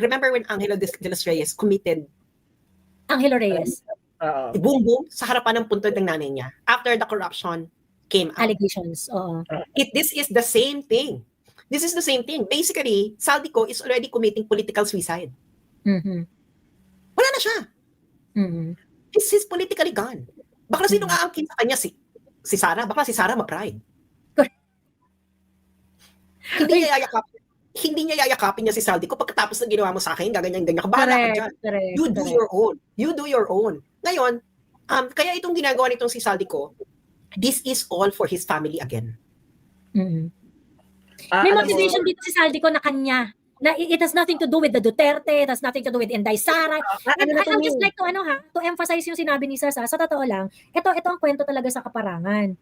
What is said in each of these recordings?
remember when Angelo de los Reyes committed Angelo Reyes. boom boom sa harapan ng puntod ng nanay niya after the corruption came out. Allegations, oo. This is the same thing. This is the same thing. Basically, Saldico is already committing political suicide. Wala na siya. He's politically gone. Baka sino aangkin sa kanya si Sara, baka si Sara ma-pride. Hindi niya yayakapin niya si Saldico pagkatapos ng ginawa mo sa akin, gaganyan-ganyan ka. Bahala ka dyan. You do your own. You do your own. Ngayon, kaya itong ginagawa nitong si Saldico, this is all for his family again. May motivation dito si Saldico na kanya. Na it has nothing to do with the Duterte, it has nothing to do with Inday Sara. And I just like to emphasize yung sinabi ni Sasa. Sa totoo lang, ito ang kwento talaga sa kaparangan.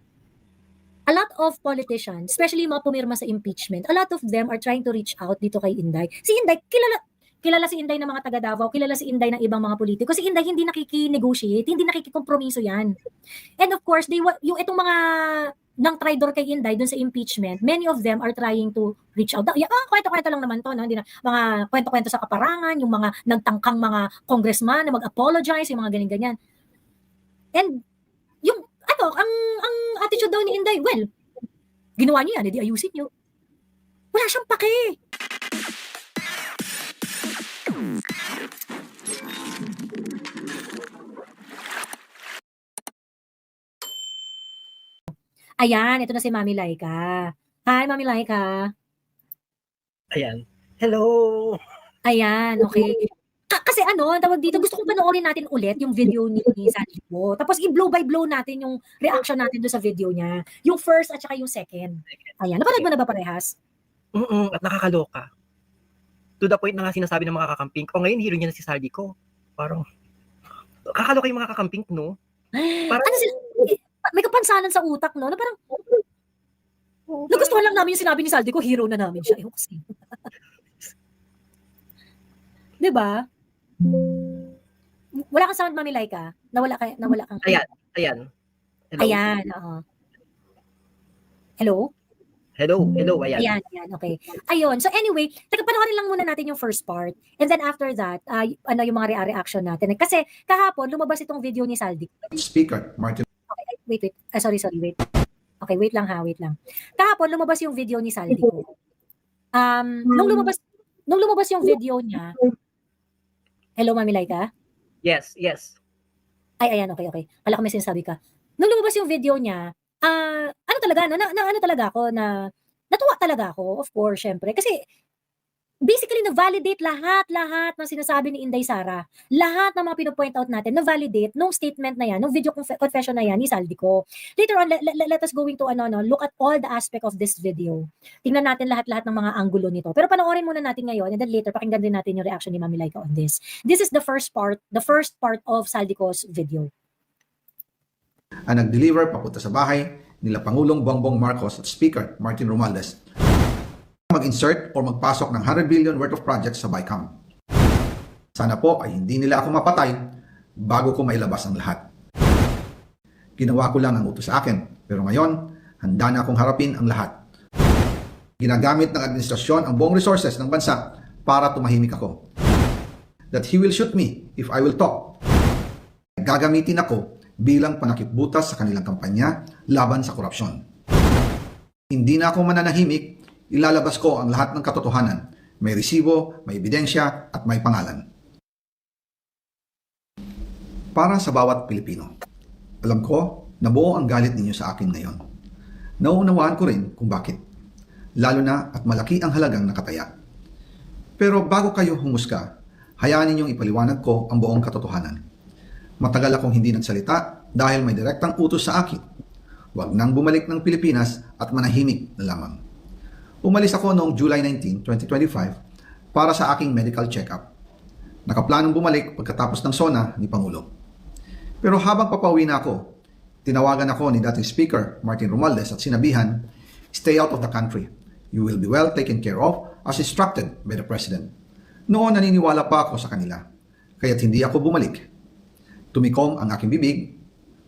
A lot of politicians, especially yung mga pumirma sa impeachment, a lot of them are trying to reach out dito kay Inday. Si Inday, kilala si Inday ng mga taga Davao, kilala si Inday ng ibang mga politiko. Si Inday hindi nakiki-negotiate, hindi nakikikompromiso yan. And of course, yung itong mga ng traidor kay Inday dun sa impeachment, many of them are trying to reach out. Kwento-kwento lang naman to, no? Hindi na, mga kwento-kwento sa kaparangan, yung mga nagtangkang mga congressman na mag-apologize, yung mga ganyan-ganyan. And yung ang attitude daw ni Inday, well, ginawa niyo yan, edi ayusin niyo. Wala siyang pake. Ayan, ito na si Mami Laika. Hi, Mami Laika. Ayan. Hello! Ayan, okay. Kasi tawag dito, gusto kong panoorin natin ulit yung video ni Saldico. Tapos i-blow by blow natin yung reaction natin doon sa video niya. Yung first at saka yung second. Ayan, napanood mo na ba parehas? At nakakaloka. To the point na nga sinasabi ng mga kakamping, ngayon hero niya na si Saldico. Parang, kakaloka yung mga kakamping, no? Parang, may kapansanan sa utak, no? Na parang, nagustuhan lang namin yung sinabi ni Saldico, hero na namin siya. Ewan kasi. Diba? Wala kang sound, Mami Laika? Nawala kang... Ayan. Hello? Ayan, oo. Hello, ayan. Ayan, okay. Ayun, so anyway, panoorin lang muna natin yung first part. And then after that, yung mga reaction natin. Kasi kahapon, lumabas itong video ni Saldico. Speaker, Martin. Okay, wait. Sorry, wait. Okay, wait lang. Kahapon, lumabas yung video ni Saldico. Nung lumabas yung video niya, hello, Mami Laika? Yes. Ay, ayan, okay. Kala ko may sinasabi ka. Nung lumabas yung video niya, natuwa talaga ako, of course, syempre. Kasi, basically, na-validate lahat ng sinasabi ni Inday Sara. Lahat ng mga pinopoint out natin, na-validate nung statement na yan, nung video confession na yan ni Saldico. Later on, let us going to, look at all the aspect of this video. Tingnan natin lahat ng mga anggulo nito. Pero panoorin muna natin ngayon, and then later, pakinggan din natin yung reaction ni Mami Laika on this. This is the first part of Saldico's video. Ang nag-deliver papunta sa bahay nila Pangulong Bongbong Marcos at Speaker Martin Romualdez mag-insert o magpasok ng 100 billion worth of projects sa BICAM. Sana po ay hindi nila ako mapatay bago ko mailabas ang lahat. Ginawa ko lang ang utos sa akin, pero ngayon, handa na akong harapin ang lahat. Ginagamit ng administrasyon ang buong resources ng bansa para tumahimik ako. That he will shoot me if I will talk. Gagamitin ako bilang panakipbutas sa kanilang kampanya laban sa korupsyon. Hindi na ako mananahimik. Ilalabas ko ang lahat ng katotohanan. May resibo, may ebidensya, at may pangalan. Para sa bawat Pilipino, alam ko na buo ang galit ninyo sa akin ngayon. Nauunawaan ko rin kung bakit. Lalo na at malaki ang halagang nakataya. Pero bago kayo humusga, hayaan ninyong ipaliwanag ko ang buong katotohanan. Matagal akong hindi nagsalita dahil may direktang utos sa akin. Huwag nang bumalik ng Pilipinas at manahimik na lamang. Umalis ako noong July 19, 2025 para sa aking medical check-up. Nakaplanong bumalik pagkatapos ng SONA ni Pangulo. Pero habang papauwi na ako, tinawagan ako ni dating Speaker Martin Romualdez at sinabihan, stay out of the country. You will be well taken care of as instructed by the President. Noon naniniwala pa ako sa kanila, kaya't hindi ako bumalik. Tumikom ang aking bibig,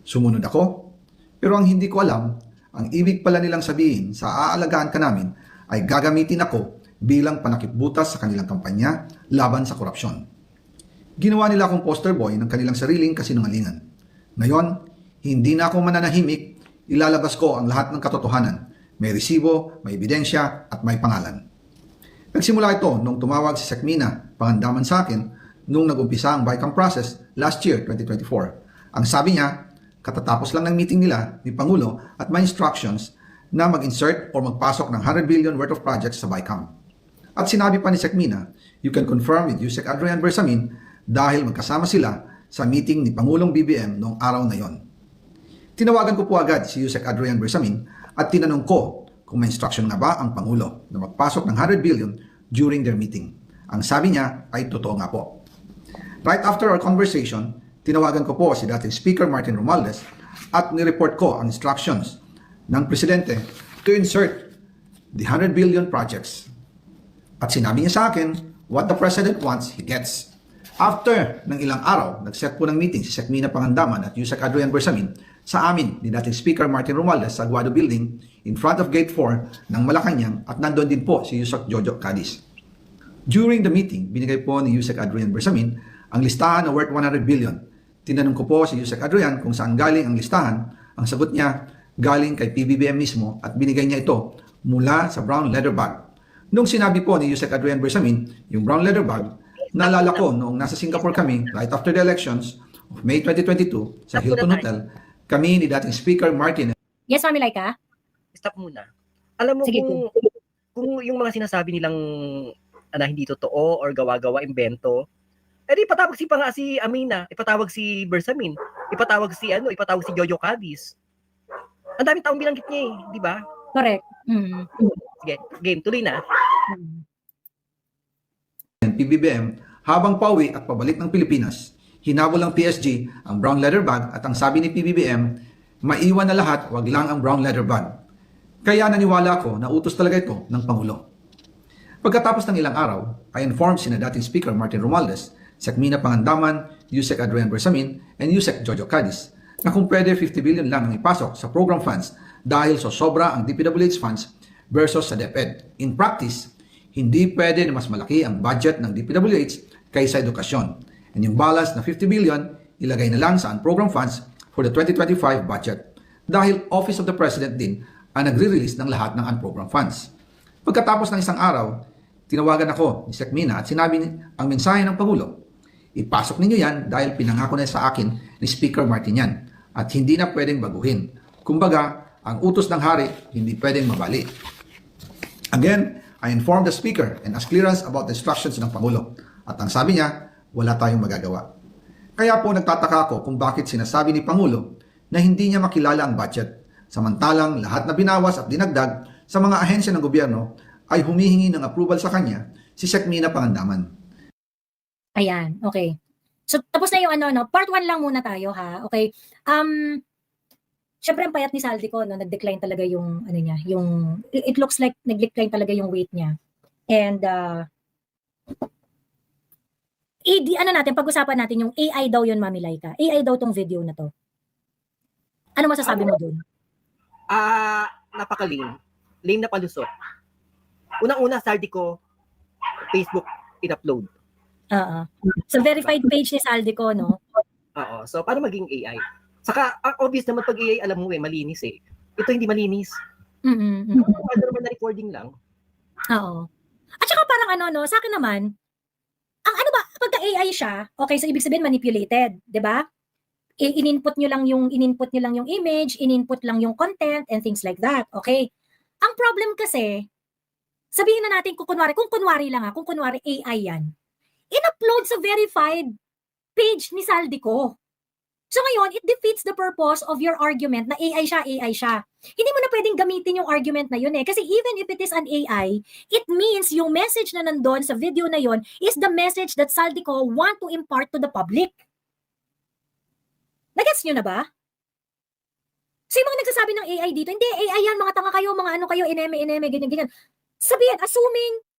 sumunod ako, pero ang hindi ko alam, ang ibig pala nilang sabihin sa aalagaan ka namin ay gagamitin ako bilang panakipbutas sa kanilang kampanya laban sa korupsyon. Ginawa nila akong poster boy ng kanilang sariling kasinungalingan. Ngayon, hindi na ako mananahimik, ilalabas ko ang lahat ng katotohanan. May resibo, may ebidensya, at may pangalan. Nagsimula ito nung tumawag si Sekmina Pangandaman sa akin nung nag-umpisa ang BICAM process last year, 2024. Ang sabi niya, katatapos lang ng meeting nila ni Pangulo at may instructions na mag-insert o magpasok ng 100 billion worth of projects sa BICAM. At sinabi pa ni Sekmina, you can confirm with Yusek Adrian Bersamin dahil magkasama sila sa meeting ni Pangulong BBM noong araw na yon. Tinawagan ko po agad si Yusek Adrian Bersamin at tinanong ko kung may instruction na ba ang Pangulo na magpasok ng 100 billion during their meeting. Ang sabi niya ay totoo nga po. Right after our conversation, tinawagan ko po si dating Speaker Martin Romualdez at nireport ko ang instructions ng Presidente to insert the 100 billion projects. At sinabi niya sa akin, what the President wants, he gets. After ng ilang araw, nag-set po ng meeting si Sekmina Pangandaman at Yusek Adrian Bersamin sa amin ni dating Speaker Martin Romualdez sa Aguado Building in front of Gate 4 ng Malacanang at nandun din po si Yusek Jojo Cadiz. During the meeting, binigay po ni Yusek Adrian Bersamin ang listahan na worth 100 billion. Tinanong ko po si Yusek Adrian kung saan galing ang listahan. Ang sagot niya, galing kay PBBM mismo at binigay niya ito mula sa brown leather bag. Nung sinabi po ni Yusek Adrian Bersamin yung brown leather bag, naalala ko noong nasa Singapore kami right after the elections of May 2022 sa Hilton Hotel, kami ni dating Speaker Martin. Yes, Mami Laika? Stop muna. Alam mo Sige, kung yung mga sinasabi nilang na hindi totoo or gawa-gawa, invento, edi ipatawag si Amina, ipatawag si Bersamin, ipatawag si Jojo Cadiz. Ang daming taong binanggit niya di ba? Correct. Mm. Sige, game, tuloy na. PBBM habang pauwi at pabalik ng Pilipinas. Hinabol ng PSG ang brown leather bag at ang sabi ni PBBM, maiwan na lahat, wag lang ang brown leather bag. Kaya naniwala ko na utos talaga ito ng Pangulo. Pagkatapos ng ilang araw, I informed sina dating Speaker Martin Romualdez, Sekmina Pangandaman, Yusek Adrian Bersamin, and Yusek Jojo Cadiz na kung pwede 50 billion lang ang ipasok sa program funds dahil so sobra ang DPWH funds versus sa DepEd. In practice, hindi pwede na mas malaki ang budget ng DPWH kaysa edukasyon. And yung balance na 50 billion, ilagay na lang sa program funds for the 2025 budget. Dahil Office of the President din ang nagre-release ng lahat ng unprogram funds. Pagkatapos ng isang araw, tinawagan ako ni Sekmina at sinabi ang mensahe ng Pangulo. Ipasok ninyo yan dahil pinangako na sa akin ni Speaker Martin yan at hindi na pwedeng baguhin. Kumbaga, ang utos ng hari hindi pwedeng mabali. Again, I informed the Speaker and asked clearance about the instructions ng Pangulo. At ang sabi niya, wala tayong magagawa. Kaya po nagtataka ako kung bakit sinasabi ni Pangulo na hindi niya makilala ang budget. Samantalang lahat na binawas at dinagdag sa mga ahensya ng gobyerno ay humihingi ng approval sa kanya si Sekmina Pangandaman. Ayan, okay. So, tapos na yung part 1 lang muna tayo, ha? Okay. Syempre, ang payat ni Saldico, nag-decline talaga yung, niya, it looks like nag-decline talaga yung weight niya. And, natin, pag-usapan natin yung AI daw yun, Mami Laika. AI daw tong video na to. Ano masasabi mo dun? Napaka-lame. Lame na palusot. Unang-una, Saldico, Facebook, in-upload. Sa verified page ni Saldico, no? Oo. So, paano maging AI? Saka, obvious naman pag AI, alam mo malinis eh. Ito hindi malinis. Ano naman na recording lang. Oo. At saka parang sa akin naman, ang pagka AI siya, okay, so ibig sabihin manipulated, 'di ba? In-input nyo lang yung image, in-input lang yung content and things like that, okay? Ang problem kasi, sabihin na natin kung kunwari AI yan, in-upload sa verified page ni Saldico. So ngayon, it defeats the purpose of your argument na AI siya. Hindi mo na pwedeng gamitin yung argument na yun eh. Kasi even if it is an AI, it means yung message na nandun sa video na yun is the message that Saldico want to impart to the public. Nagets nyo na ba? So yung mga nagsasabi ng AI dito, hindi, AI yan, mga tanga kayo, mga ano kayo, ineme, ganyan. Sabihin,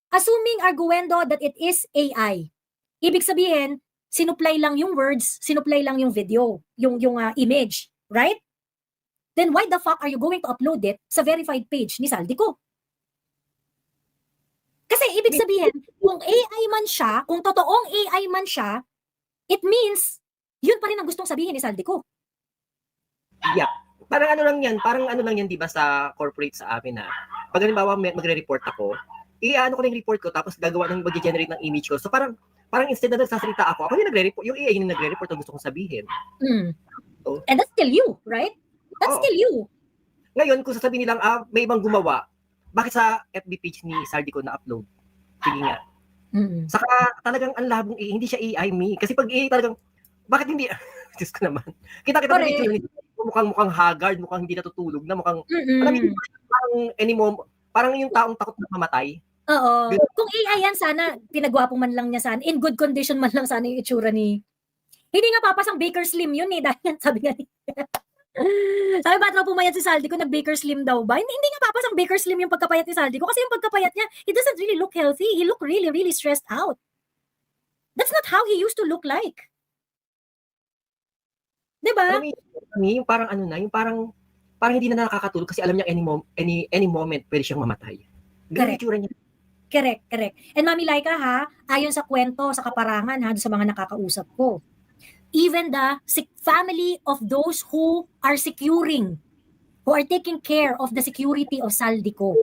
assuming arguendo that it is AI. Ibig sabihin, sinupply lang yung words, sinupply lang yung video, yung image, right? Then why the fuck are you going to upload it sa verified page ni Saldico? Kasi ibig sabihin, kung AI man siya, kung totoong AI man siya, it means, yun pa rin ang gustong sabihin ni Saldico. Yeah. Parang ano lang yan, di ba, sa corporate sa amin na, pag halimbawa magre-report ako, i-ano ko na yung report ko, tapos gagawa ng mag-generate ng image ko. So parang instead na nagsasalita ako yung nagre-report, yung AI yung nagre-report ang gusto kong sabihin. So, and that's still you, right? That's still you. Ngayon, kung sasabihin nilang, may ibang gumawa, bakit sa FB page ni Saldico na-upload? Sige nga. Saka talagang ang labong AI, hindi siya AI me. Kasi pag AI talagang, bakit hindi, Diyos ko naman. Kita mo mukhang haggard, mukhang hindi natutulog na, mukhang, alam mo, parang yung taong takot na mamatay. Oo. Kung AI yan, sana, pinagwapo man lang niya sana, in good condition man lang sana yung itsura ni, hindi nga papasang Baker Slim yun dahil sabi nga ni, sabi ba't raw pumayat si Saldico na Baker Slim daw ba? Hindi nga papasang Baker Slim yung pagkapayat ni Saldico kasi yung pagkapayat niya, he doesn't really look healthy. He look really, really stressed out. That's not how he used to look like. Diba? Alam mo, yung parang yung parang hindi na nakakatulog kasi alam niya any moment pwede siyang mamatay. Ganun itsura niya. Correct. And Mami Laika ha, ayon sa kwento, sa kaparangan ha, sa mga nakakausap ko, even the family of those who are taking care of the security of Saldico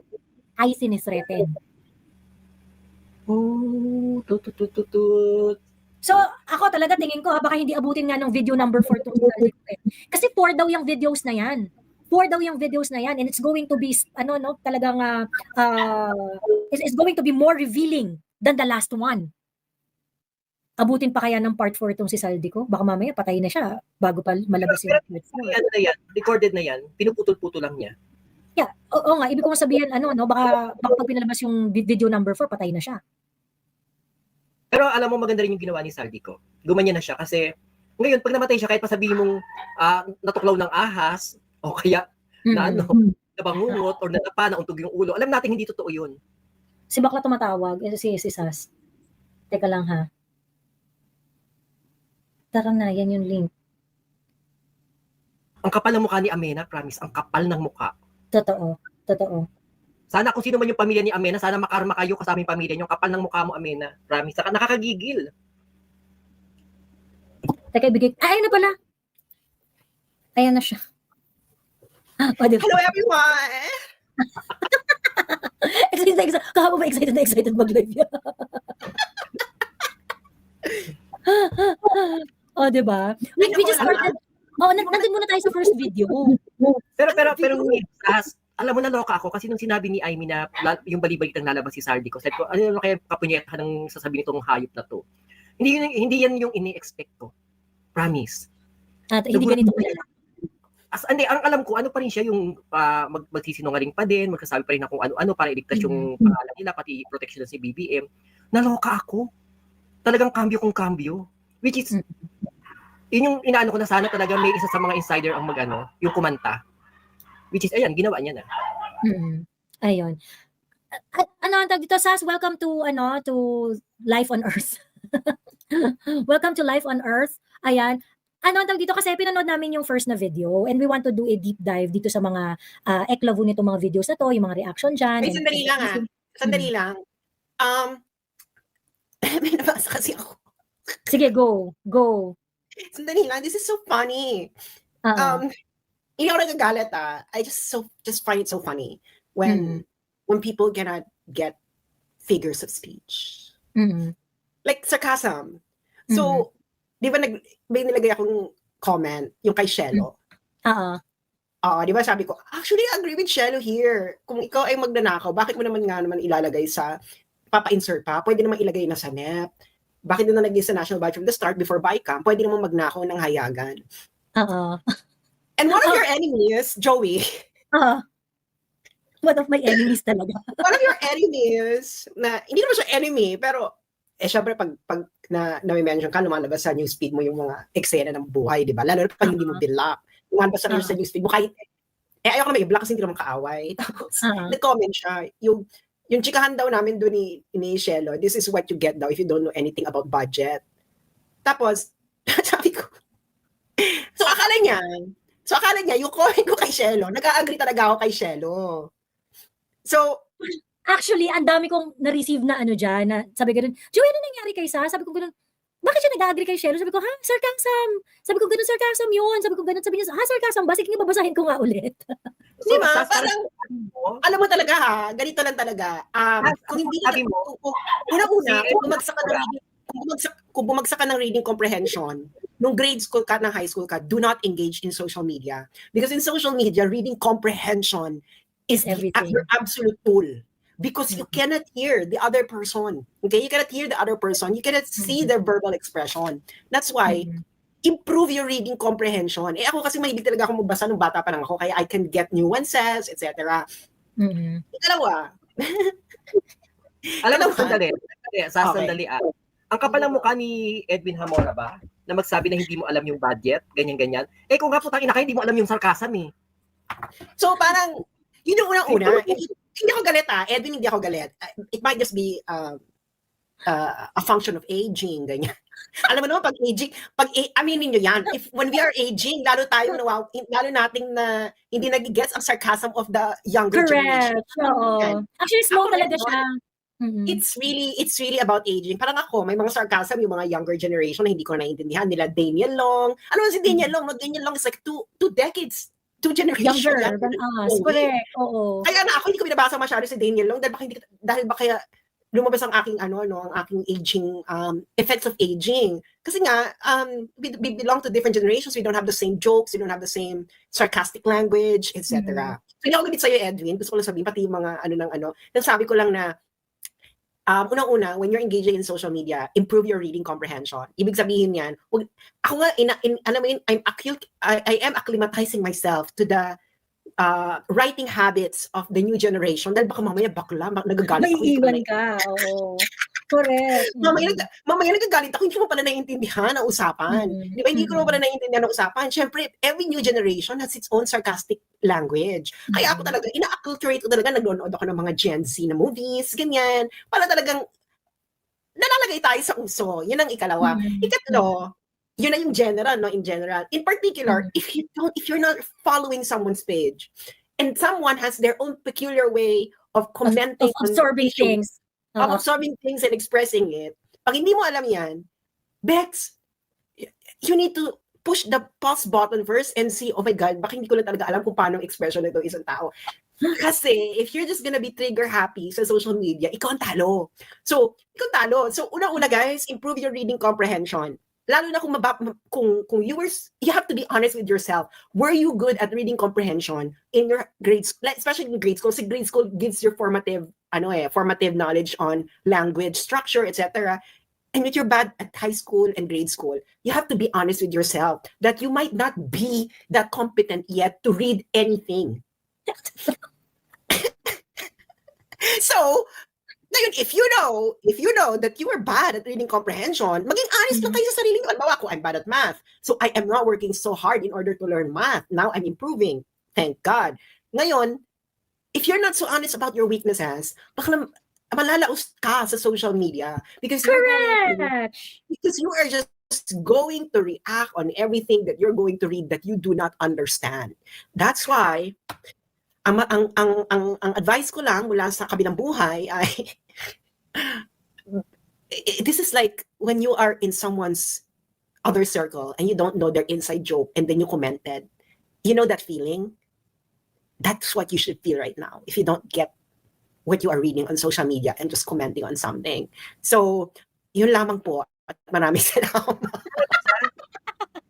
ay sinisreten. So, ako talaga tingin ko baka hindi abutin nga ng video number 4 to Saldico. Kasi 4 daw yung videos na yan. 4 daw yung videos na yan and it's going to be talagang it's going to be more revealing than the last one. Abutin pa kaya ng part 4 itong si Saldico? Baka mamaya patay na siya bago pa malabas yung part 4. Ano na yan, recorded na yan, pinuputol-putol lang niya. Yeah, oo nga, ibig kong sabihin baka pag pinalabas yung video number 4 patay na siya. Pero alam mo maganda rin yung ginawa ni Saldico. Gumanya na siya kasi ngayon pag namatay siya kahit pa sabihin mong natuklaw ng ahas o kaya na nabangungot or nadapa na untog yung ulo. Alam natin hindi totoo yun. Si bakla tumatawag, si Sas. Teka lang ha. Tara na, yan yung link. Ang kapal ng mukha ni Amena, promise, ang kapal ng mukha. Totoo. Sana kung sino man yung pamilya ni Amena, sana makarma kayo kasama yung pamilya niyo. Kapal ng mukha mo, Amena. Promise, saka nakakagigil. Teka, ibigay. Ayun na pala. Ayan na siya. Hello everyone! excited. Kahapon ba excited mag-live yan? Diba? We just started. Nandun muna tayo sa first video. Pero alam mo na loka ako kasi nung sinabi ni Amy na yung balibalitang lalabas si Saldico, sabi ko, ano kaya kapunyeta ng sasabihin nitong hayop na to? Hindi yan yung ini-expect ko. Promise. At hindi ganito pala. Ang alam ko, ano pa rin siya yung magsisinungaling pa din, magsasabi pa rin na kung ano-ano para iligtas yung pangalan nila, pati protection si BBM. Naloka ako. Talagang kambyo kung kambyo. Which is, yun yung inaano ko na sana talaga may isa sa mga insider ang yung kumanta. Which is, ayan, ginawa niya na. Ayun. Ano ang tawag dito, Sas? Welcome to Life on Earth. Welcome to Life on Earth. Ayan. Ano ang tawag dito? Kasi pinanood namin yung first na video and we want to do a deep dive dito sa mga eklavu nitong mga videos na to, yung mga reaction dyan. Ay, sandali lang. May nabasa kasi ako. Sige, go. Sandali lang, this is so funny. Hindi ako nagagalit I just find it so funny when people cannot get figures of speech. Like sarcasm. So, di ba may nilagay akong comment, yung kay Shelo. Di ba sabi ko, actually I agree with Shelo here. Kung ikaw ay magnanakaw, bakit mo naman ilalagay sa, papa-insert pa, pwede naman ilagay na sa NEP. Bakit na nalagay sa National Budget from the start before BICAM, pwede naman magnakaw ng hayagan. And one of your enemies, Joey. One of my enemies talaga. One of your enemies, na hindi naman siya enemy, pero syempre pag na may mention ka, lumalabas sa newsfeed mo yung mga eksena ng buhay, di ba? Lalo na pag hindi mo binlock. Lumalabas sa newsfeed mo, kahit, ayoko na may block kasi hindi naman kaaway. Tapos, nag-comment siya, yung chikahan daw namin doon ni Shelo, this is what you get daw if you don't know anything about budget. Tapos, sabi ko, so akala niya, yung comment ko kay Shelo, nag-a-agree talaga ako kay Shelo. So, Actually, ang dami kong na-receive na ano dyan, na sabi ganun, Joey, ano nangyari kay Sa? Sabi ko ganun, bakit siya nag-agree kay Shelo? Sabi ko, ha, sarcasm. Sabi ko, ganun sarcasm yun. Sabi ko, ganun. Sabi niya, ha, sarcasm ba? Sige nga, babasahin ko nga ulit. Di ba? Sas, Parang, alam mo talaga ha, ganito lang talaga. Kung hindi sabi mo, una-una, kung bumagsak ka ng reading comprehension, nung grade school ka, ng high school ka, do not engage in social media. Because in social media, reading comprehension is everything. your absolute tool. Because you cannot hear the other person. Okay? You cannot hear the other person. You cannot see their verbal expression. That's why, improve your reading comprehension. Ako kasi mahilig talaga akong magbasa nung bata pa lang ako, kaya I can get nuances, etc. Ikalawa. Alam mo, sandali. Sandali. Ang kapal ng mukha ni Edwin Hamora ba? Na magsabi na hindi mo alam yung budget, ganyan-ganyan. Kung nga po tangina ka, hindi mo alam yung sarcasm eh. So parang, yun yung unang-una. Hindi ako galit Edwin, hindi ako galit. It might just be a function of aging, ganyan. Alam mo naman, pag aging, aminin nyo yan, when we are aging, lalo nating na hindi nag-gets ang sarcasm of the younger generation. Oo. Actually, slow talaga siya. It's really about aging. Parang ako, may mga sarcasm yung mga younger generation na hindi ko naiintindihan nila. Daniel Long. Ano si Daniel Long? No, Daniel Long is like two decades. 2 generations younger than us. Correct. Oo. Kaya na ako hindi ko binabasa masyado si Daniel Long dahil ba kaya lumabas ang aking ang aking aging effects of aging. Kasi nga we belong to different generations. We don't have the same jokes, we don't have the same sarcastic language, etc. So hindi ako gabit sa'yo, Edwin. Gusto ko lang sabihin pati yung mga nasabi ko lang na unang-una, when you're engaging in social media, improve your reading comprehension. Ibig sabihin yan, ako nga, alam mo yun, I am acclimatizing myself to the writing habits of the new generation. Dahil baka mamaya bakla, nagagalit ako. Maiiwan ka, oo. Correct. Mamaya nagagalit ako, hindi ko pala naiintindihan ang usapan. Di ba, hindi ko pala naiintindihan ang usapan. Siyempre, every new generation has its own sarcastic language. Kaya ako talaga, ina-acculturate ko talaga, nagnonood ako ng mga Gen Z na movies, ganyan. Para talagang, nalalagay tayo sa uso. Yun ang ikalawa. Ikatlo, yun na yung general, no? In general. In particular, if you're not following someone's page, and someone has their own peculiar way of commenting, of absorbing things. Of absorbing things and expressing it. Pag hindi mo alam yan, Bex, you need to push the pause button first and see, oh my God, baka hindi ko na talaga alam kung paano expression nito isang tao. Kasi if you're just gonna be trigger happy sa social media, ikaw ang talo. So, una-una guys, improve your reading comprehension. Lalo na kung viewers, you have to be honest with yourself. Were you good at reading comprehension in your grade school, especially in grade school? So grade school gives you formative knowledge on language, structure, etc. And if you're bad at high school and grade school, you have to be honest with yourself that you might not be that competent yet to read anything. So, ngayon, if you know that you are bad at reading comprehension, maging honest lang kayo sa sarili nyo. Halimbawa, ako, I'm bad at math. So, I am not working so hard in order to learn math. Now, I'm improving. Thank God. Ngayon, if you're not so honest about your weaknesses, baka malalaos ka sa social media. Because you are just going to react on everything that you're going to read that you do not understand. That's why, ang advice ko lang mula sa kabilang buhay ay this is like when you are in someone's other circle and you don't know their inside joke and then you commented. You know that feeling? That's what you should feel right now if you don't get what you are reading on social media and just commenting on something. So, yun lamang po at maraming salamat.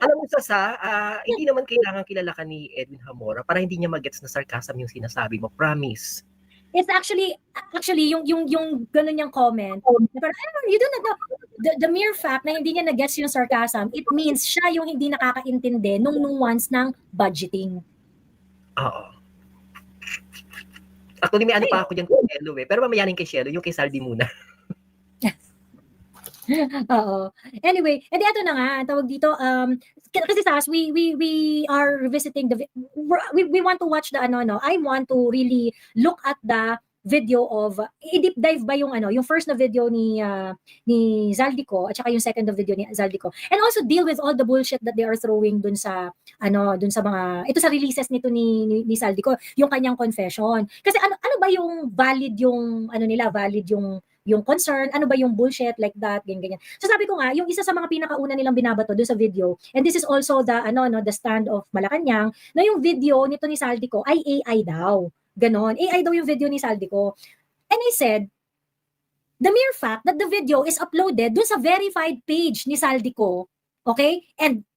Alam mo hindi naman kailangan kilala ka ni Edwin Hamora para hindi niya magets na sarcasm yung sinasabi mo. Promise. It's actually yung ganun niyang comment. Parang, you don't know, the mere fact na hindi niya na-gets yung sarcasm, it means siya yung hindi nakakaintindi nung nuance ng budgeting. Oo. Actually, may pa ako dyan kay Shelo Pero mamayanin kay Shelo, yung kay Saldi muna. Oo. Anyway, edi ato na nga, tawag dito, kasi Sas, we are revisiting we want to watch the I want to really look at the video of i-deep dive ba yung yung first na video ni Zaldico at saka yung second na video ni Zaldico, and also deal with all the bullshit that they are throwing dun sa mga ito sa releases nito ni Zaldico, yung kanyang confession. Kasi ano ba yung valid yung valid yung concern, ano ba yung bullshit like that, ganyan. So sabi ko nga, yung isa sa mga pinakauna nilang binabato dun sa video, and this is also the the stand of Malacanang, na yung video nito ni Zaldico ay AI daw. Ganon. AI daw yung video ni Zaldico. And I said, the mere fact that the video is uploaded dun sa verified page ni Zaldico, okay? And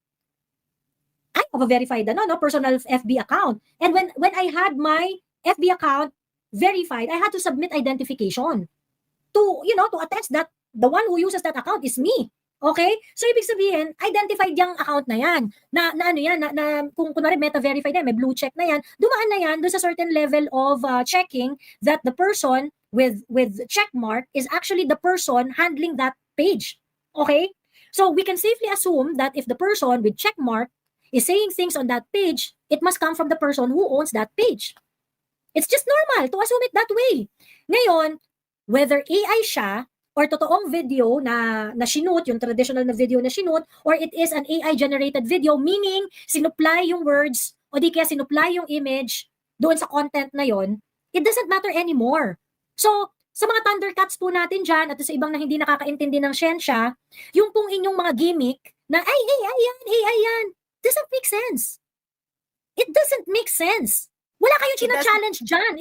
I have a verified personal FB account. And when I had my FB account verified, I had to submit identification to attest that the one who uses that account is me. Okay? So, ibig sabihin, identified yung account na yan. Na kung kunwari meta-verified yan, may blue check na yan, dumaan na yan doon sa certain level of checking that the person with check mark is actually the person handling that page. Okay? So, we can safely assume that if the person with check mark is saying things on that page, it must come from the person who owns that page. It's just normal to assume it that way. Ngayon, whether AI siya, or totoong video na shoot, yung traditional na video na shoot, or it is an AI-generated video, meaning sinupply yung words, o di kaya sinupply yung image doon sa content na yon, it doesn't matter anymore. So, sa mga Thundercats po natin dyan, at sa ibang na hindi nakakaintindi ng siyensya, yung pong inyong mga gimmick, na ay, AI yan, doesn't make sense. It doesn't make sense. Wala kayong china-challenge dyan.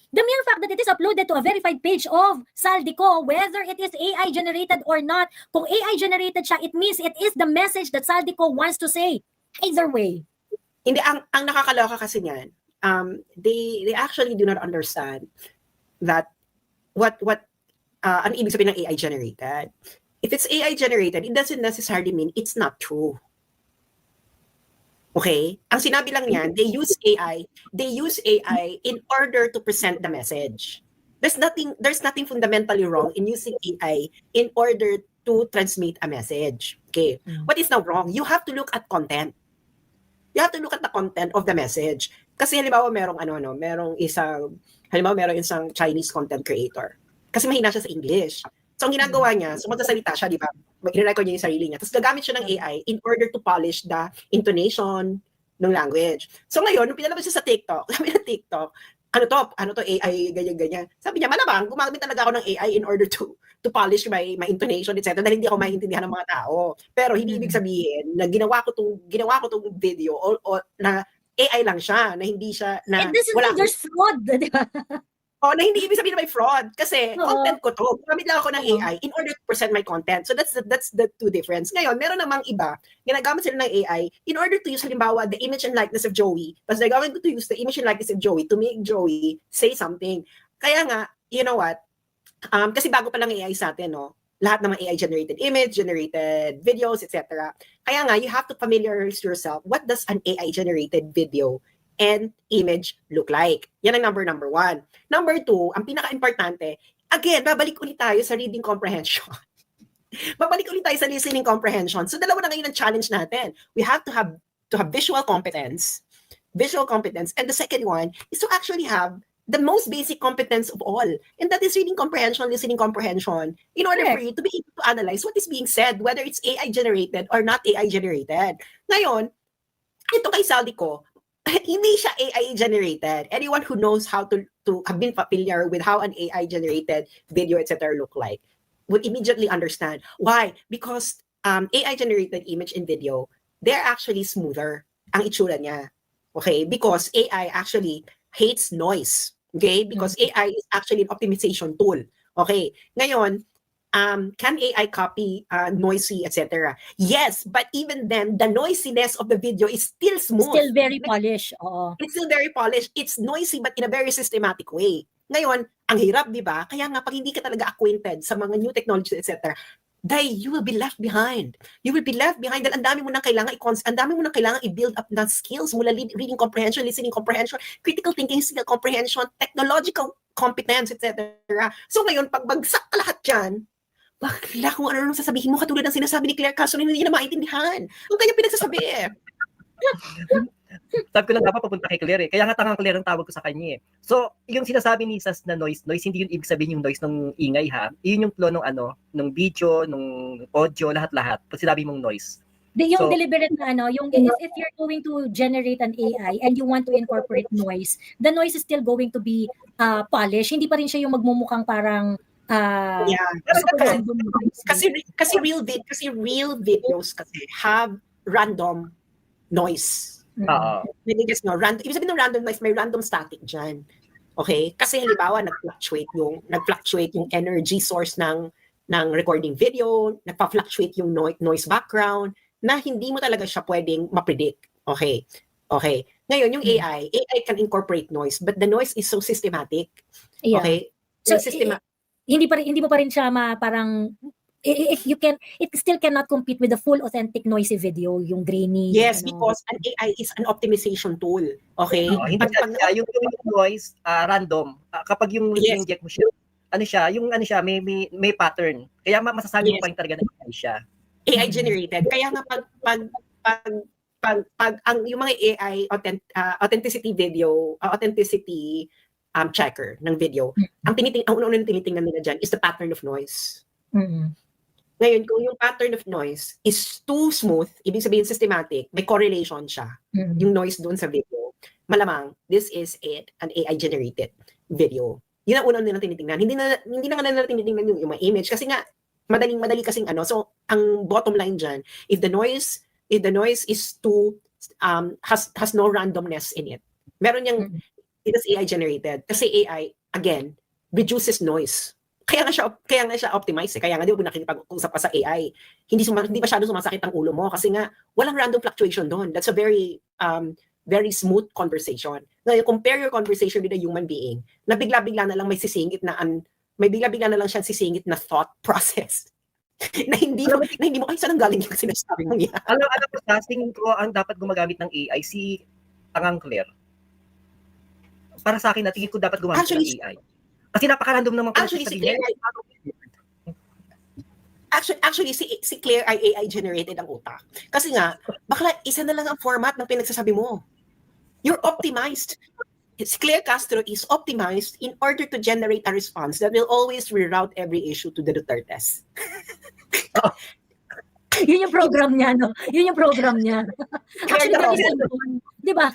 The mere fact that it is uploaded to a verified page of Zaldico, whether it is AI-generated or not, kung AI-generated siya, it means it is the message that Zaldico wants to say. Either way. Hindi, ang nakakaloka kasi niyan, they actually do not understand that what ano ibig sabihin ng AI-generated. If it's AI-generated, it doesn't necessarily mean it's not true. Okay? Ang sinabi lang niyan, they use AI in order to present the message. There's nothing fundamentally wrong in using AI in order to transmit a message. Okay? What is now wrong? You have to look at content. You have to look at the content of the message. Kasi halimbawa merong isang Chinese content creator. Kasi mahina siya sa English. So, ang ginagawa niya, magsasalita siya, di ba? I-record niya yung sarili niya. Tapos gagamit siya ng AI in order to polish the intonation ng language. So, ngayon, nung pinalabas siya sa TikTok, sabi ng TikTok, ano to, AI, ganyan. Sabi niya, malamang, gumamit talaga ako ng AI in order to polish my intonation, etc. Dahil hindi ako maintindihan ng mga tao. Pero hindi ibig sabihin na ginawa ko tong video o na AI lang siya, na hindi siya, na it doesn't mean there's fraud, di ba? Na hindi ibig sabihin na may fraud kasi content ko to. Gumamit lang ako ng AI in order to present my content. So that's the two difference. Ngayon, meron namang iba, ginagamit sila ng AI in order to use halimbawa the image and likeness of Joey. Tapos they're going to use the image and likeness of Joey to make Joey say something. Kaya nga, you know what? Kasi bago pa lang AI sa atin, no? Lahat ng mga AI-generated image, generated videos, etc. Kaya nga, you have to familiarize yourself. What does an AI-generated video and image look like? Yan ang number one. Number two, ang pinaka-importante, again, babalik ulit tayo sa reading comprehension. Babalik ulit tayo sa listening comprehension. So dalawa na ngayon ang challenge natin. We have to have visual competence, and the second one is to actually have the most basic competence of all, and that is reading comprehension, listening comprehension, in order for you to be able to analyze what is being said, whether it's AI-generated or not AI-generated. Ngayon, ito kay Zaldico, hindi siya AI-generated. Anyone who knows how to have been familiar with how an AI-generated video, etc. look like would immediately understand. Why? Because AI-generated image and video, they're actually smoother ang itsura niya. Okay? Because AI actually hates noise. Okay? Because AI is actually an optimization tool. Okay? Ngayon, can AI copy noisy, etc.? Yes, but even then, the noisiness of the video is still smooth. Still very polished. It's still very polished. It's noisy but in a very systematic way. Ngayon, ang hirap, di ba? Kaya nga, pag hindi ka talaga acquainted sa mga new technologies, etc., you will be left behind. You will be left behind dahil ang dami mo nang kailangan i-build up na skills mula reading comprehension, listening comprehension, critical thinking skill comprehension, technological competence, etc. So ngayon, pag bagsak ka lahat dyan, bakla kung ano nang sasabihin mo, katulad ng sinasabi ni Claire Castro, hindi na maintindihan. Ang kanya pinagsasabi Sabi ko lang dapat papunta kay Claire eh. Kaya nga tangang Claire ang tawag ko sa kanya eh. So, yung sinasabi ni Sas na noise, hindi yun ibig sabihin yung noise ng ingay ha. Yun yung flow ng video, ng audio, lahat-lahat. Pag sinabi mong noise. Yung So, deliberate na yung if you're going to generate an AI and you want to incorporate noise, the noise is still going to be polished. Hindi pa rin siya yung magmumukhang parang Yeah. super random noise. Kasi real videos kasi have random noise. oo. Niligas nyo, ibig sabihin ng random noise, may random static dyan. Okay? Kasi halimbawa, nag-fluctuate yung energy source ng recording video, nagpa-fluctuate yung noise background, na hindi mo talaga siya pwedeng ma-predict. Okay? Okay. Ngayon, yung AI can incorporate noise, but the noise is so systematic. Yeah. Okay? So, hindi mo pa rin siya parang if you can, it still cannot compete with the full authentic noisy video, yung grainy. Yes, because an AI is an optimization tool. Okay? Hindi siya, yung noise, random. Kapag yung inject mo siya, may pattern. Kaya masasabi mo pa yung talaga na AI siya. AI generated. Kaya nga pag yung mga AI authenticity video, authenticity checker ng video, ang unang tinitingnan nila dyan is the pattern of noise. Ngayon, kung yung pattern of noise is too smooth, ibig sabihin systematic, may correlation siya, yung noise doon sa video, malamang, this is an AI-generated video. Yun ang unang nila tinitingnan. Hindi na nila tinitingnan yung mga image, kasi nga, madali kasing ano. So, ang bottom line dyan, if the noise is too, has no randomness in it, meron yung, it is AI-generated. Kasi AI, again, reduces noise. Kaya nga siya optimize eh. Kaya nga di ba nakikipag-usap ka sa AI, hindi masyado sumasakit ang ulo mo kasi nga walang random fluctuation doon. That's a very smooth conversation. Ngayon, compare your conversation with a human being na bigla-bigla na lang may bigla-bigla na lang siyang sisingit na thought process. na hindi mo kahit saan ang galing yung sinasabi mo yan. Alam ko, sa tingin ko ang dapat gumagamit ng AI si Tangang Claire. Para sa akin, tingin ko dapat gumamit ng AI. Kasi napaka-random naman pala Actually, sabi niya. Actually, si Claire ay AI-generated ang utak. Kasi nga, bakla isa na lang ang format ng pinagsasabi mo. You're optimized. Si Claire Castro is optimized in order to generate a response that will always reroute every issue to the Dutertes. Yun yung program niya, no? Yun yung program niya. Actually, very simple. Di ba?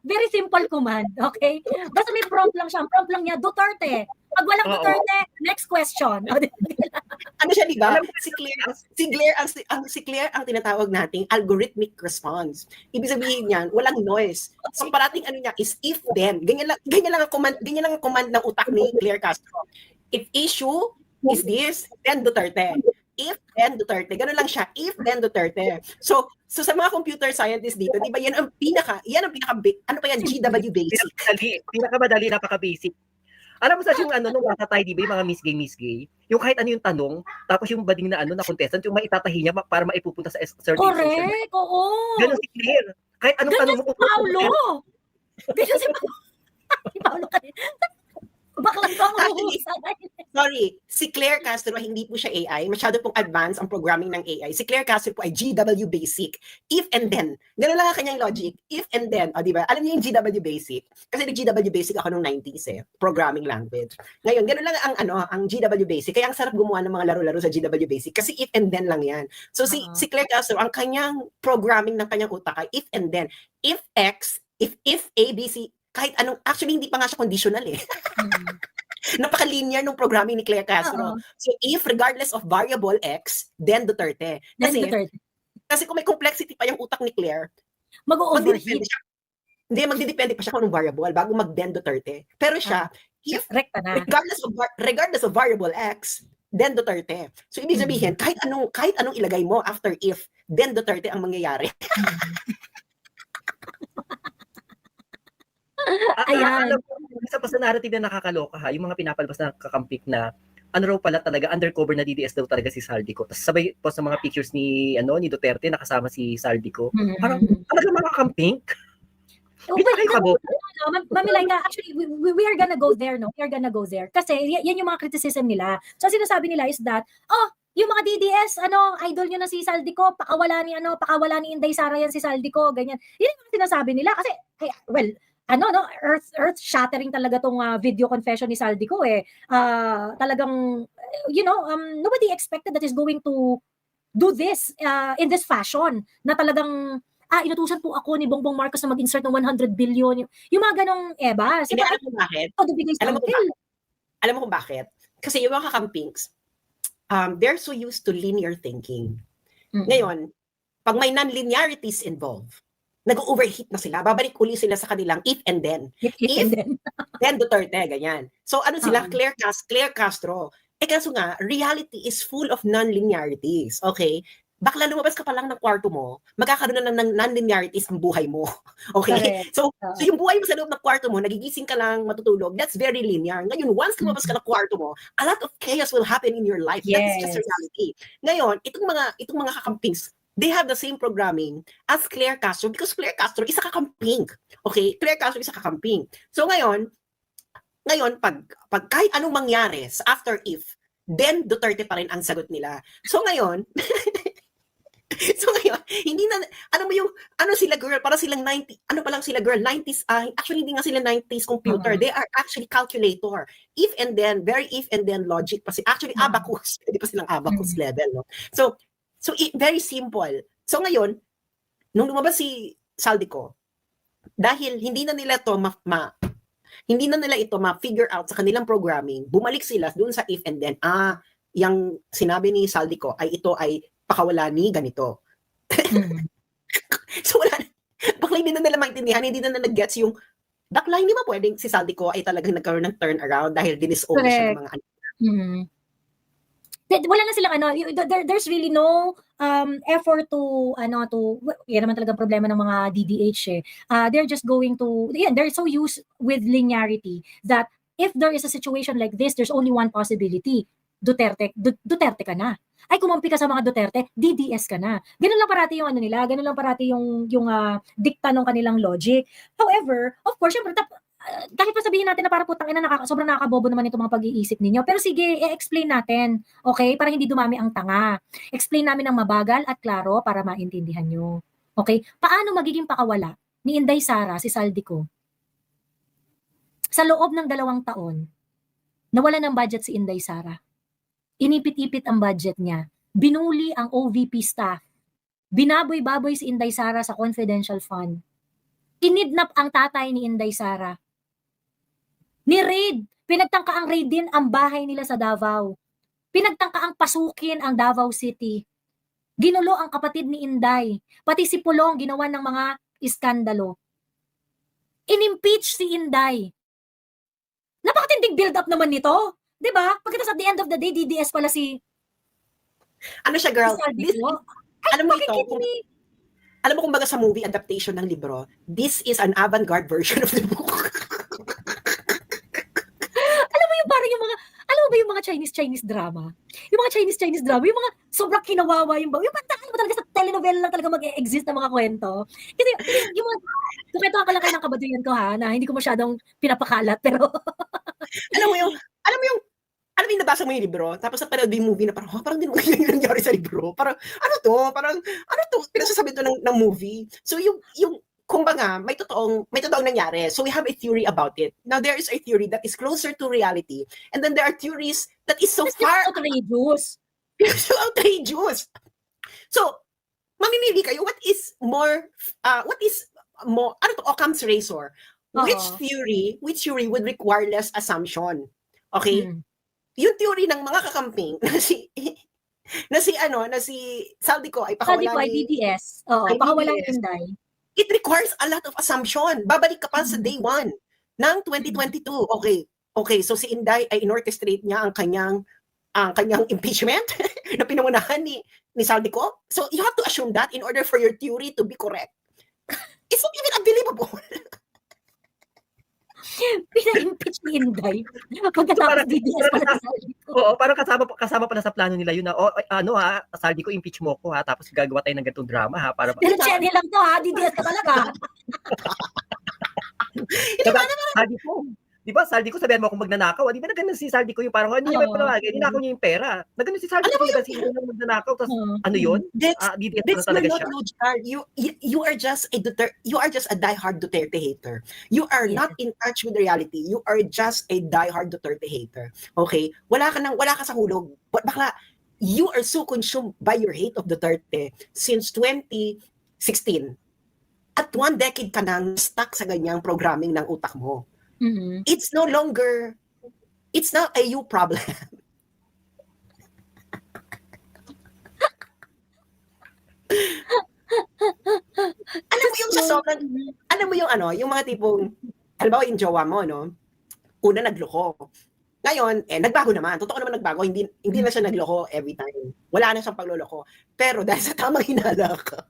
Very simple command, okay? Basta may prompt lang siya. Ang prompt lang niya, Duterte. Pag walang Duterte, next question. Ano siya, di ba? Si Claire ang tinatawag nating algorithmic response. Ibig sabihin niyan, walang noise. So parating ano niya is if then. Ganyan lang ang command ng utak ni Claire Castro. If issue is this, then Duterte. If then Duterte. Ganun lang siya. If then Duterte. So sa mga computer scientists dito, di ba yan ang pinaka, ano pa yan, GW basic. Pinakamadali, napaka-basic. Alam mo sa yung nung bata tayo, di ba, yung mga Miss Gay, yung kahit ano yung tanong, tapos yung bading na na contestant, yung maitatahi niya para maipupunta sa certain Correct, social. oo. Ganun si Claire. Kahit anong tanong mo. Paulo! Ganun si Paulo kanina. Bakla ko ang Sorry, si Claire Castro, hindi po siya AI. Masyado pong advanced ang programming ng AI. Si Claire Castro po ay GW Basic. If and then. Ganun lang ang kanyang logic. If and then. O, di ba? Alam niyo yung GW Basic? Kasi nag-GW Basic ako nung 90s eh. Programming language. Ngayon, ganun lang ang GW Basic. Kaya ang sarap gumawa ng mga laro-laro sa GW Basic. Kasi if and then lang yan. So, si Claire Castro, ang kanyang programming ng kanyang utak ay if and then. If X, if A, B, C, kahit anong, actually hindi pa nga siya conditional eh. Napaka-linear nung programming ni Claire Castro. So if regardless of variable X, then Duterte. Kasi kung may complexity pa yung utak ni Claire, mag-overheat. Magdidepende pa siya kung anong variable bago mag-then Duterte. Pero siya, if regardless of variable X, then Duterte. So ibig sabihin, kahit anong ilagay mo after if, then Duterte ang mangyayari. Ayan. Isa pa sa narrative na nakakaloka ha, yung mga pinapalabas na kakampik na ano raw pala talaga, undercover na DDS daw talaga si Saldico. Tapos sabay po sa mga pictures ni Duterte nakasama si Saldico. Parang talaga mga kakamping. Mamilayga, actually, we are gonna go there, no? We are gonna go there. Kasi yan yung mga criticism nila. So sinasabi nila is that, yung mga DDS, idol nyo na si Saldico, pakawala ni Inday Sara yan si Saldico, ganyan. Yun yung sinasabi nila kasi, well, earth-shattering talaga tong video confession ni Saldico talagang, nobody expected that he's going to do this in this fashion, na talagang, inutusan po ako ni Bongbong Marcos na mag-insert ng 100 billion. Yung mga ganong ebas. Hindi, alam mo bakit? Alam mo kung bakit? Kasi yung mga kakampings, they're so used to linear thinking. Ngayon, pag may non-linearities involved, nag-overheat na sila, babalik uli sila sa kanilang if and then. If then Duterte, ganyan. So ano sila, Claire Castro. Kaso nga, reality is full of non-linearities, okay? Bakla lumabas ka pa lang ng kwarto mo, magkakaroon na ng non-linearities ang buhay mo. Okay? So yung buhay mo sa loob ng kwarto mo, nagigising ka lang, matutulog, that's very linear. Ngayon, once lumabas ka ng kwarto mo, a lot of chaos will happen in your life. That's just reality. Ngayon, itong mga kakampings, they have the same programming as Claire Castro because Claire Castro is a kakamping. Okay? Claire Castro is a kakamping. So ngayon, pag kahit anong mangyari after if, then Duterte pa rin ang sagot nila. So ngayon, hindi na, sila girl, para silang 90s, girl, 90s, actually hindi nga sila 90s computer, they are actually calculator. If and then, very if and then logic, actually abacus, hindi pa silang abacus level, no? So very simple. So ngayon, nung lumabas si Saldico, dahil hindi na nila ito ma-figure out sa kanilang programming, bumalik sila doon sa if and then, yung sinabi ni Saldico ito ay pakawala ni ganito. So bakla hindi na nila maintindihan, hindi na nila gets yung bakla hindi ba pwedeng si Saldico ay talagang nagkaroon ng turnaround dahil dinisown siya ng mga wala na silang there's really no effort to yan naman talaga problema ng mga DDH they're just going to they're so used with linearity that if there is a situation like this, there's only one possibility. Duterte ka na. Ay, kumampi ka sa mga Duterte, DDS ka na. Ganun lang parati yung nila, ganun lang parati yung dikta ng kanilang logic. However, of course, syempre, kahit pa sabihin natin na para putang ina, sobrang nakakabobo naman itong mga pag-iisip ninyo. Pero sige, i-explain natin, okay? Para hindi dumami ang tanga. Explain namin ng mabagal at klaro para maintindihan nyo. Okay? Paano magiging pakawala ni Inday Sara si Saldico? Sa loob ng 2 taon, nawala ng budget si Inday Sara. Inipit-ipit ang budget niya. Binuli ang OVP staff. Binaboy-baboy si Inday Sara sa confidential fund. Kinidnap ang tatay ni Inday Sara. Ni-raid. Pinagtangka ang raid din ang bahay nila sa Davao. Pinagtangka ang pasukin ang Davao City. Ginulo ang kapatid ni Inday. Pati si Pulong ginawa ng mga iskandalo. Inimpeach si Inday. Napakatinding build-up naman nito. Diba? Pagkatapos at the end of the day, DDS pala si... Ano siya, girl? Alam mo ito, alam mo kumbaga sa movie adaptation ng libro, this is an avant-garde version of the book. Alam mo yung parang yung mga Chinese drama? Yung mga Chinese drama, yung mga sobrang kinawawa yung pantaan mo talaga sa telenovela lang talaga mag-e-exist na mga kwento. Kasi yung mga, kukwentuhan ko lang kayo ng kabaduyan ko na hindi ko masyadong pinapakalat, pero... alam mo yung nabasa mo yung libro, tapos sa panood yung movie na parang din mo yung nangyari sa libro. Parang, ano to, pinasasabi to ng movie. So yung kumbaga, may totoong nangyari. So we have a theory about it. Now there is a theory that is closer to reality. And then there are theories that is so far outrageous. So outrageous. So, mamimili kayo, what is more, Occam's razor? Which theory would require less assumption? Okay? Yung theory ng mga kakamping na si Saldico ay pakawala ni DDS. Pakawala ni Inday. It requires a lot of assumption. Babalik ka pa sa day 1 ng 2022. Okay, so si Inday ay inorchestrate niya ang kanyang impeachment na pinangunahan ni Saldico. So you have to assume that in order for your theory to be correct. It's not even unbelievable. Pina-impeach ni Inday. Pagkatapos DDS pala sa Saldico. Oo, parang kasama pala sa plano nila yun na, Saldico, impeach mo ko tapos gagawa tayo ng ganitong drama para... Diretsyene lang to DDS ka talaga. Diba, Saldico, Di ba, Saldi ko, sabihan mo akong magnanakaw. Di ba na ganun si Saldi ko yung parang, hindi naman palagi, ninakaw niya yung pera. Na ganun si Saldi ko, kasi yung magnanakaw, tapos ano yun? Dex, Didiet Dex, na talaga you're siya. not logical. You are just a diehard Duterte hater. You are not in touch with reality. You are just a diehard Duterte hater. Okay? Wala ka sa hulog. Bakla, you are so consumed by your hate of Duterte since 2016. At 1 decade ka nang stuck sa ganyang programming ng utak mo. Mm-hmm. It's not a you problem. Alam mo yung yung mga tipong, halimbawa yung jowa mo, no? Una nagloko. Ngayon, nagbago naman. Totoo naman nagbago. Hindi na siya nagloko every time. Wala na siyang pagloloko. Pero dahil sa tamang hinala ka.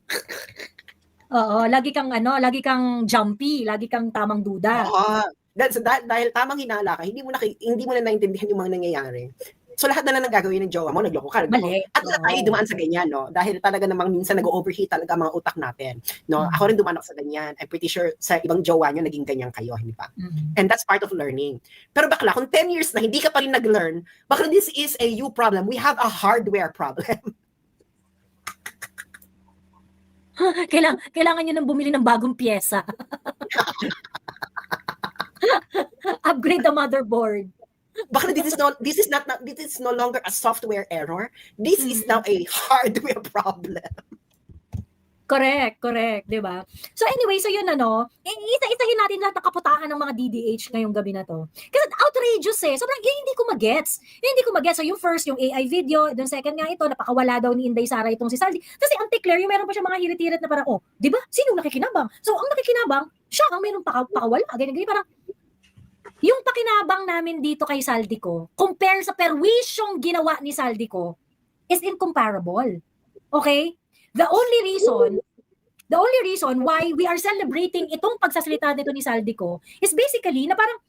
Oo, lagi kang jumpy, lagi kang tamang duda. Oo. Dahil tamang hinala ka, hindi mo na naintindihan yung mga nangyayari. So lahat na lang gagawin ng jowa mo, nagloko ka. Mali. At lahat tayo dumaan sa ganyan, no? Dahil talaga namang minsan nag-overheat talaga ang mga utak natin. No? Ako rin dumaan ako sa ganyan. I'm pretty sure sa ibang jowa nyo, naging ganyan kayo, hindi pa? And that's part of learning. Pero bakla, kung 10 years na hindi ka pa rin nag-learn, bakla this is a you problem. We have a hardware problem. Kailangan nyo nang bumili ng bagong pyesa. Upgrade the motherboard. Baka this is no longer a software error. This is now a hardware problem. Correct, 'di ba? So anyway, so yun isa-isahin natin lahat ng kaputahan ng mga DDH ngayong gabi na to. Kasi outrageous sobrang hindi ko magets. So yung first, yung AI video, then second nga ito, napakawala daw ni Inday Sara itong si Saldi. Kasi Auntie Claire, yung meron pa siya mga hirit-hirit na parang, di ba? Sino nakikinabang? So ang nakikinabang, siya ang mayroong pakawala. Ganyan, parang, yung pakinabang namin dito kay Saldi ko, compare sa perwisyong ginawa ni Saldi ko, is incomparable. Okay? The only reason why we are celebrating itong pagsasalita nito ni Saldi ko is basically na parang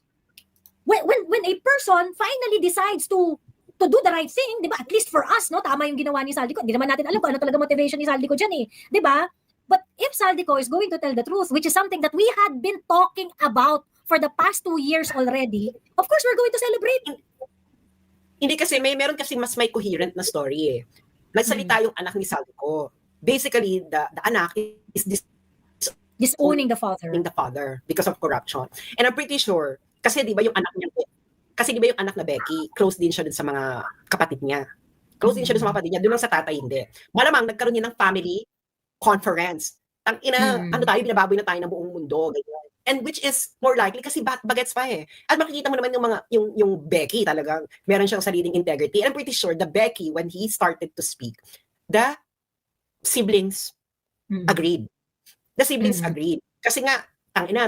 when a person finally decides to do the right thing, 'di ba? At least for us, no, tama yung ginawa ni Saldi ko. Hindi naman natin alam kung ano talaga motivation ni Saldi ko diyan 'di ba? But if Saldi ko is going to tell the truth, which is something that we had been talking about for the past 2 years already, of course we're going to celebrate. Hindi kasi meron kasi mas may coherent na story Nagsalita yung anak ni Saldi ko. Basically, the anak is disowning the father because of corruption. And I'm pretty sure, kasi di ba yung anak na Becky, close din siya dun sa mga kapatid niya. Doon lang sa tatay hindi. Malamang nagkaroon niya ng family conference. Binababoy na tayo ng buong mundo, ganyan. And which is more likely kasi bagets pa At makikita mo naman yung Becky talagang meron siyang sariling integrity. And I'm pretty sure the Becky, when he started to speak, the siblings agreed. The siblings agreed. Kasi nga,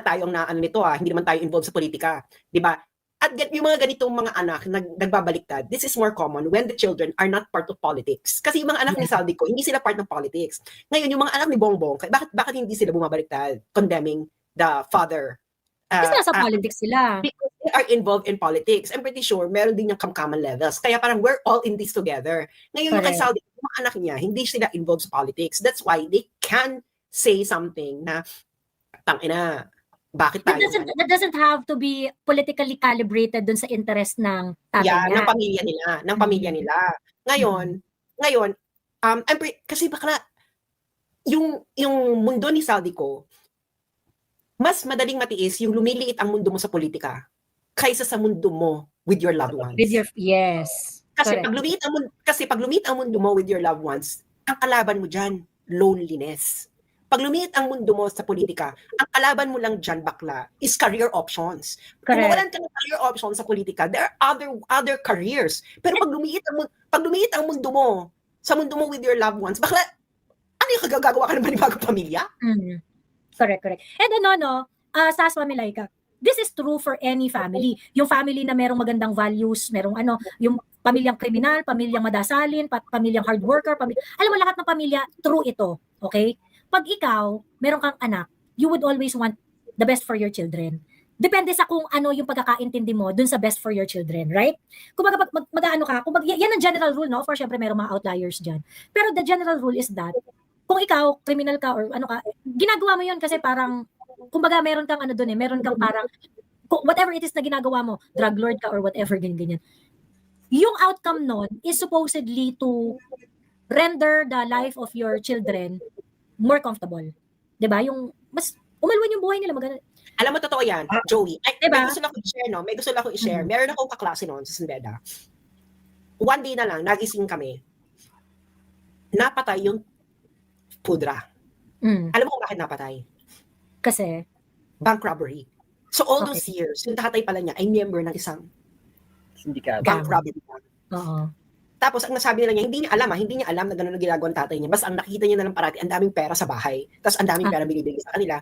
tayong nito hindi naman tayo involved sa politika. Di ba? At yung mga ganitong mga anak nagbabaliktad, this is more common when the children are not part of politics. Kasi yung mga anak ni Saldi ko, hindi sila part ng politics. Ngayon, yung mga anak ni Bongbong, bakit hindi sila bumabaliktad condemning the father? Kasi nasa politics sila. Because they are involved in politics. I'm pretty sure meron din yung kamkaman levels. Kaya parang we're all in this together. Ngayon, yung kay Saldi, yung mga anak niya, hindi sila involved sa politics. That's why they can say something na, bakit tayo? That doesn't have to be politically calibrated dun sa interest ng tatay niya. Ng pamilya nila. Ngayon, kasi bakla, yung mundo ni Saldi ko, mas madaling matiis yung lumiliit ang mundo mo sa politika kaysa sa mundo mo with your loved ones. Yes. Kasi pag lumiit ang mundo mo with your loved ones, ang kalaban mo dyan, loneliness. Pag lumiit ang mundo mo sa politika, ang kalaban mo lang dyan, bakla, is career options. Kung walan ka ng career options sa politika, there are other careers. Pero pag lumiit ang mundo mo, sa mundo mo with your loved ones, bakla, ano yung gagawa ka ng panibagong pamilya? Correct. And Saswa Milaika, this is true for any family. Yung family na merong magandang values, merong yung pamilyang kriminal, pamilyang madasalin, pamilyang hard worker, alam mo lahat ng pamilya, true ito. Okay? Pag ikaw, meron kang anak, you would always want the best for your children. Depende sa kung ano yung pagkakaintindi mo dun sa best for your children, right? Kung yan ang general rule, no? For syempre merong mga outliers dyan. Pero the general rule is that, kung ikaw, criminal ka or ginagawa mo yun kasi parang, kumbaga meron kang meron kang parang whatever it is na ginagawa mo, drug lord ka or whatever, ganyan. Yung outcome nun is supposedly to render the life of your children more comfortable. 'Di ba? Yung mas umalwan yung buhay nila, maganda. Alam mo, totoo yan, Joey. Ay, Diba? may gusto lang akong i-share, no? May gusto lang akong i-share. Meron akong kaklase noon sa Sinbeda. One day na lang, nagising kami. Napatay yung pudra. Alam mo kung bakit napatay? Kasi, Bank robbery. So all those years, yung tatay pala niya ay member ng isang Sindikato. bank robbery. oo. Tapos ang nasabi nila niya, hindi niya alam na gano'n ang ginagawa ng tatay niya. Basta ang nakita niya na lang parati, ang daming pera sa bahay. Tapos ang daming pera binibigay sa kanila.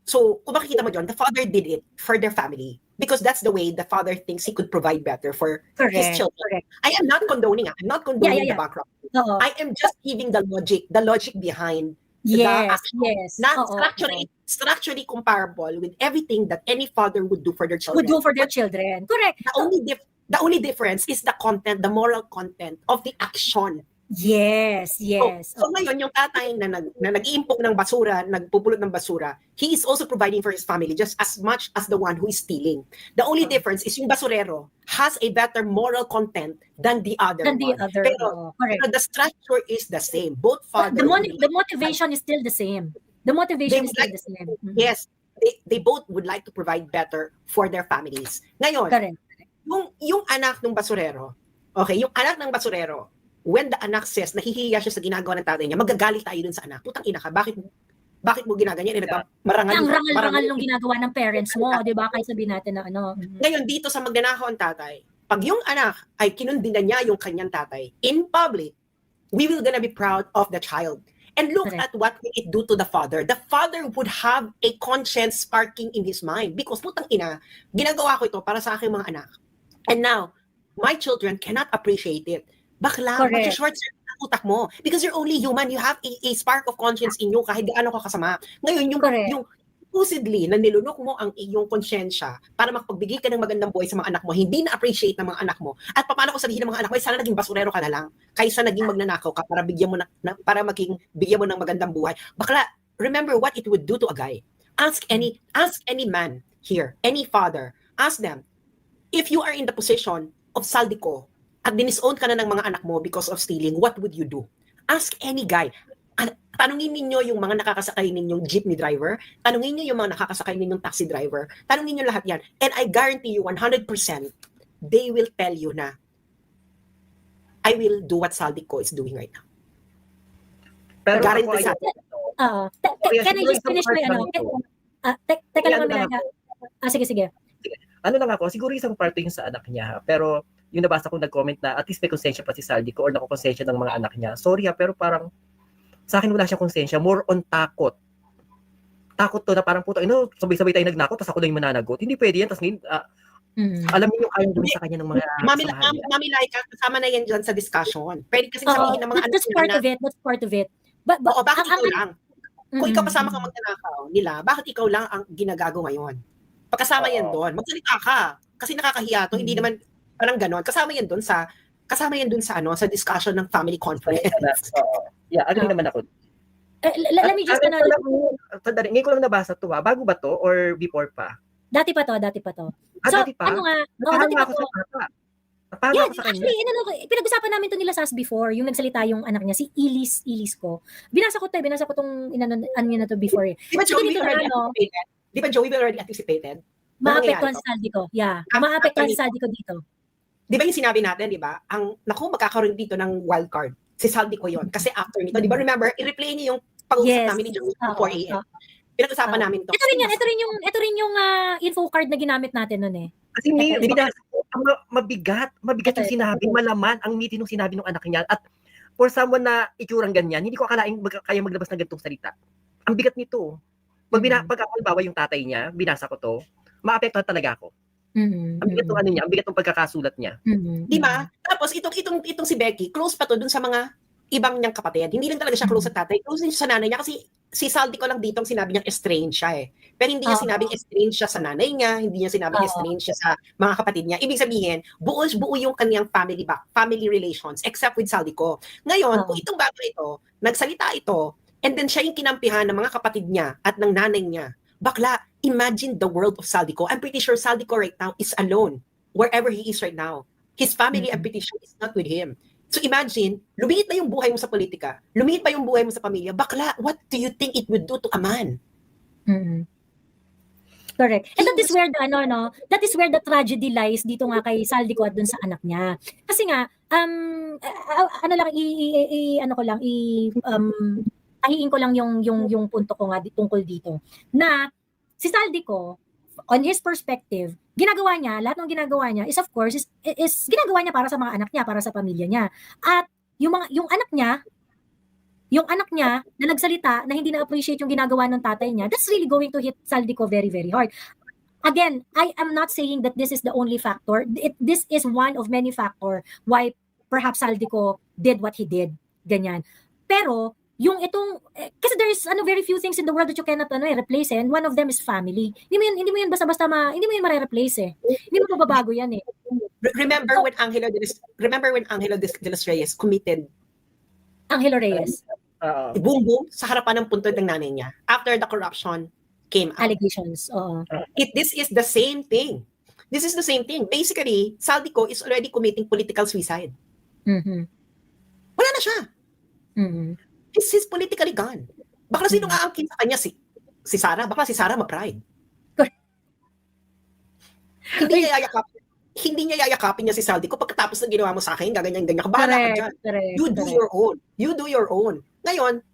So kung makikita mo dyan, the father did it for their family. Because that's the way the father thinks he could provide better for his children. Correct. I am not condoning, I'm not condoning Yeah. the bank robbery. Oo. I am just giving the logic behind Yes. not Oo. structurally comparable with everything that any father would do for their children. Would do for their children. Correct. The only difference is the content, the moral content of the action. Yes. So ngayon, yung tatay na nag-iimpok ng basura, nagpupulot ng basura, he is also providing for his family just as much as the one who is stealing. The only difference is yung basurero has a better moral content than the other one. Pero correct. the structure is the same. Both father The motivation is still the same. The motivation is still the same. Yes, they both would like to provide better for their families. Ngayon, Correct. yung anak ng basurero, when the anak says, nahihiya siya sa ginagawa ng tatay niya, magagalit tayo dun sa anak. Putang ina ka, bakit mo ginaganyan? Ang rangal-rangal nung ginagawa ng parents mo, di ba? Kahit sabihin natin na ano. Ngayon, dito sa magnanakaw ang tatay, pag yung anak ay kinundina niya yung kanyang tatay, in public, we will gonna be proud of the child. And look Correct. at what will it do to the father. The father would have a conscience sparking in his mind because putang ina, ginagawa ko ito para sa aking mga anak. And now, my children cannot appreciate it. Bakla, Correct. mag-short circuit ang utak mo. Because you're only human, you have a spark of conscience in you kahit gaano ka kasama. Ngayon, Correct. yung supposedly na nilunok mo ang iyong konsyensya para makapagbigay ka ng magandang buhay sa mga anak mo, hindi na-appreciate ng mga anak mo. At paano ko sabihin ng mga anak mo, sana naging basurero ka na lang, kaysa naging magnanakaw ka para bigyan mo bigyan mo ng magandang buhay. Bakla, remember what it would do to a guy. Ask any man here, any father, ask them, if you are in the position of Saldico at dinisown ka na ng mga anak mo because of stealing, what would you do? Ask any guy. Tanungin ninyo yung mga nakakasakay ninyong jeepney driver, tanungin niyo yung mga nakakasakay ninyong taxi driver, tanungin niyo lahat yan. And I guarantee you 100%, they will tell you na, I will do what Saldico is doing right now. Pero Guarantee sa Can I just finish my ano? Teka lang, Amanda. Sige. Ano lang ako, siguro isang part yung sa anak niya, pero yung nabasa ko nag-comment na at least may konsensya pa si Saldico or nakukonsensya ng mga anak niya. Sorry pero parang sa akin wala siyang konsensya, more on takot. Takot to na parang puto, sabay-sabay tayo nagnakot, tapos ako lang yung mananagot. Hindi pwede yan, tapos ngayon, alam niyo yung kayang gawin sa kanya ng mga Mami Laika, kasama na yan dyan sa discussion. Pwede kasi sabihin ng mga anak That's part of it. Oo, bakit ikaw lang? Kung ikaw kasama kang magnanakaw nila, bakit ikaw lang ang ginagago ngayon? Pagkasama yan doon, magsalita ka. Kasi nakakahiya to, hindi naman parang ganon. Kasama yan doon sa sa discussion ng family conference. Yeah, agree naman ako. Let me just Sandali, ngayon ko lang nabasa to bago ba to or before pa? Dati pa to. So, dati pa? ano nga? Dati pa ako to. sa papa. Napano Yeah, ako sa kanya. actually, pinag-usapan namin to nila SAS before, yung nagsalita yung anak niya, si Ilis ko. Binasa ko tong ano niya na to before. Di ba Joey we already anticipated? Maapektuhan si Saldico. Yeah, maapektuhan si Saldico dito. Di ba yung sinabi natin, di ba? Magkakaroon dito ng wild card. Si Saldico yon. Kasi after nito, di ba remember, i-replay niyo yung pag-uusap namin ni Joey 4 a.m. Pinag-usapan namin to. Ito rin yung info card na ginamit natin noon eh. Kasi may mabigat yung sinabi, malaman ang meaning ng sinabi ng anak niya. At for someone na itsurang ganyan, hindi ko akalain kaya maglabas ng ganitong salita. Ang bigat nito. Pag ako bawa yung tatay niya, binasa ko to, maapektuhan talaga ako. Ang bigat ng ano niya, ang bigat ng pagkakasulat niya. Di ba? Tapos itong si Becky, close pa to dun sa mga ibang niyang kapatid. Hindi lang talaga siya close sa tatay, close din siya sa nanay niya kasi si Saldico lang dito ang sinabi niyang estranged siya eh. Pero hindi niya sinabing estranged siya sa nanay niya, hindi niya sinabing estranged siya sa mga kapatid niya. Ibig sabihin, buo yung kanyang family relations except with Saldico. Ngayon, kung itong bata ito, nagsalita ito, and then siya yung kinampihan ng mga kapatid niya at ng nanay niya Bakla, imagine the world of Saldico. I'm pretty sure Saldico right now is alone, wherever he is right now. His family, I'm pretty sure, is not with him. So imagine, lumiit na yung buhay mo sa politika, lumiit pa yung buhay mo sa pamilya. Bakla, what do you think it would do to a man? Mm-hmm. Correct. And that is where that is where the tragedy lies dito nga kay Saldico at dun sa anak niya. Kasi nga, tahiin ko lang yung punto ko nga tungkol dito. Na si Saldico, on his perspective, lahat ng ginagawa niya is of course is ginagawa niya para sa mga anak niya, para sa pamilya niya. At yung anak niya na nagsalita na hindi na-appreciate yung ginagawa ng tatay niya, that's really going to hit Saldico very, very hard. Again, I am not saying that this is the only factor. This is one of many factors why perhaps Saldico did what he did. Ganyan. Pero, yung itong, kasi there is very few things in the world that you cannot replace and one of them is family. Hindi mo yun basta-basta hindi mo yun mare-replace Hindi mo mababago yan Remember when Angelo de los Reyes committed Angelo Reyes. Boom, boom, sa harapan ng puntod ng nanay niya. After the corruption came out. Allegations, oo. This is the same thing. This is the same thing. Basically, Saldico is already committing political suicide. Mm-hmm. Wala na siya. Mm-hmm. He's politically gone. Bakla sinong aangkin sa kanya si Sara? Bakla si Sara ma-pride. Hindi niya yayakapin niya si Saldico pagkatapos ng ginawa mo sa akin, gaganyan-ganyan ka. Bahala ka dyan. You do your own. You do your own. Ngayon,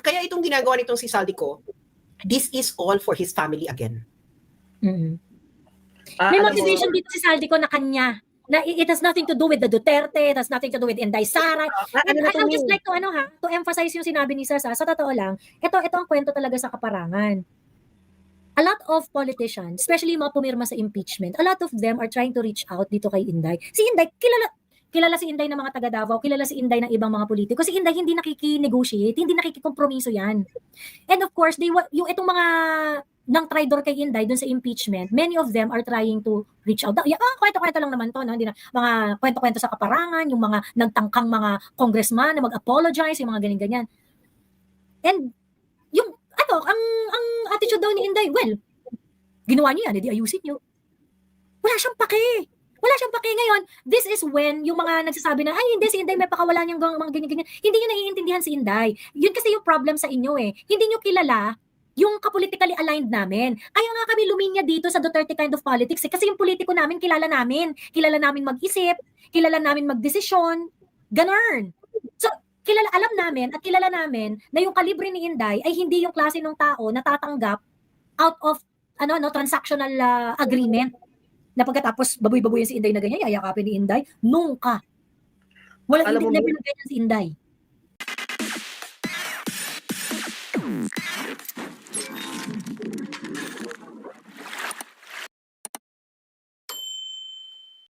kaya itong ginagawa nitong si Saldico, this is all for his family again. Mm-hmm. May motivation dito si Saldico na kanya. Na it has nothing to do with the Duterte, it has nothing to do with Inday Sara. I just like to emphasize yung sinabi ni Sasa. Sa totoo lang, ito ang kwento talaga sa kaparangan. A lot of politicians, especially mga pumirma sa impeachment, a lot of them are trying to reach out dito kay Inday. Si Inday, kilala si Inday ng mga taga Davao, kilala si Inday ng ibang mga politiko. Si Inday hindi nakiki-negotiate, hindi nakikikompromiso yan. And of course, yung itong mga ng traidor kay Inday dun sa impeachment, many of them are trying to reach out. Kwento-kwento lang naman to, no? Hindi na, mga kwento-kwento sa kaparangan, yung mga nagtangkang mga congressman na mag-apologize, yung mga ganyan-ganyan. And yung ang attitude daw ni Inday, well, ginawa niyo yan, edi ayusin niyo. Wala siyang pake. Ngayon, this is when yung mga nagsasabi na, ay hindi, si Inday may pakawala niyang mga ganyan-ganyan. Hindi niyo naiintindihan si Inday. Yun kasi yung problem sa inyo Hindi niyo kilala yung ka-politically aligned namin. Kaya nga kami luminya dito sa Duterte kind of politics kasi yung politiko namin, kilala namin mag-isip, kilala namin magdesisyon, ganun. So, alam namin na yung kalibre ni Inday ay hindi yung klase ng tao na tatanggap out of transactional agreement na pagkatapos baboy-baboy si Inday na ganyan, yayakapin ni Inday, nunca. Wala, hindi na ganyan si Inday.